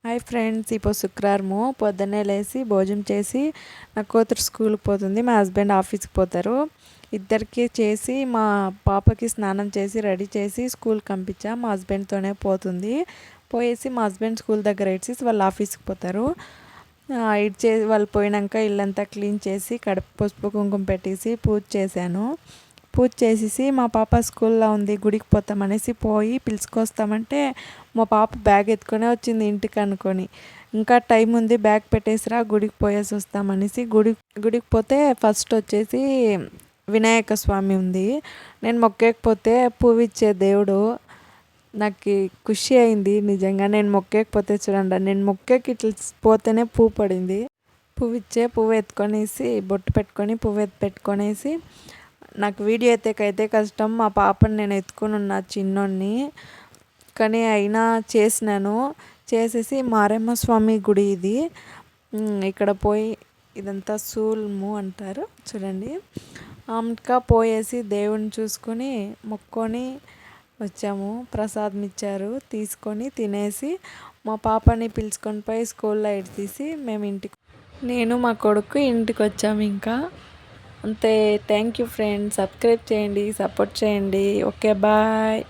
Hi friends, ఇప్పుడు శుక్రవారము పొద్దున్నే లేసి భోజనం చేసి నా కూతురు స్కూల్కి పోతుంది, మా హస్బెండ్ ఆఫీస్కి పోతారు. ఇద్దరికి చేసి మా పాపకి స్నానం చేసి రెడీ చేసి స్కూల్కి పంపించా. మా హస్బెండ్తోనే పోతుంది. పోయేసి మా హస్బెండ్ స్కూల్ దగ్గర ఇచ్చేసి వాళ్ళు ఆఫీస్కి పోతారు. ఇచ్చేసి వాళ్ళు పోయినాక ఇల్లంతా క్లీన్ చేసి పసుపు కుంకుమ పెట్టేసి పూజ చేశాను. పూజ చేసేసి మా పాప స్కూల్లో ఉంది, గుడికి పోతామనేసి పోయి పిలుచుకొస్తామంటే మా పాప బ్యాగ్ ఎత్తుకొనే వచ్చింది ఇంటికి అనుకొని. ఇంకా టైం ఉంది, బ్యాగ్ పెట్టేసిరా గుడికి పోయేసి వస్తామనేసి గుడికి పోతే ఫస్ట్ వచ్చేసి వినాయక స్వామి ఉంది. నేను మొక్కేకపోతే పువ్వు ఇచ్చే దేవుడు. నాకు ఖుషి అయింది నిజంగా. నేను మొక్కేకపోతే చూడండి, నేను మొక్కేకి ఇట్లా పోతేనే పువ్వు పడింది. పువ్వు ఎత్తుకొనేసి బొట్టు పెట్టుకొని పువ్వు పెట్టుకొనేసి నాకు వీడియో ఎత్తేకైతే కష్టం. మా పాపని నేను ఎత్తుకొని ఉన్నా చిన్నోడిని, కానీ అయినా చేసినాను. చేసేసి మారమ్మ స్వామి గుడి ఇది. ఇక్కడ పోయి ఇదంతా సూల్ము అంటారు చూడండి. ఇంకా పోయేసి దేవుని చూసుకొని మొక్కొని వచ్చాము. ప్రసాదం ఇచ్చారు, తీసుకొని తినేసి మా పాపని పిలుచుకొని పోయి స్కూల్లో తీసి మేము నేను మా కొడుకు ఇంటికి వచ్చాము. ఇంకా అంతే. థ్యాంక్ యూ ఫ్రెండ్స్, సబ్స్క్రైబ్ చేయండి, సపోర్ట్ చేయండి. Okay, bye.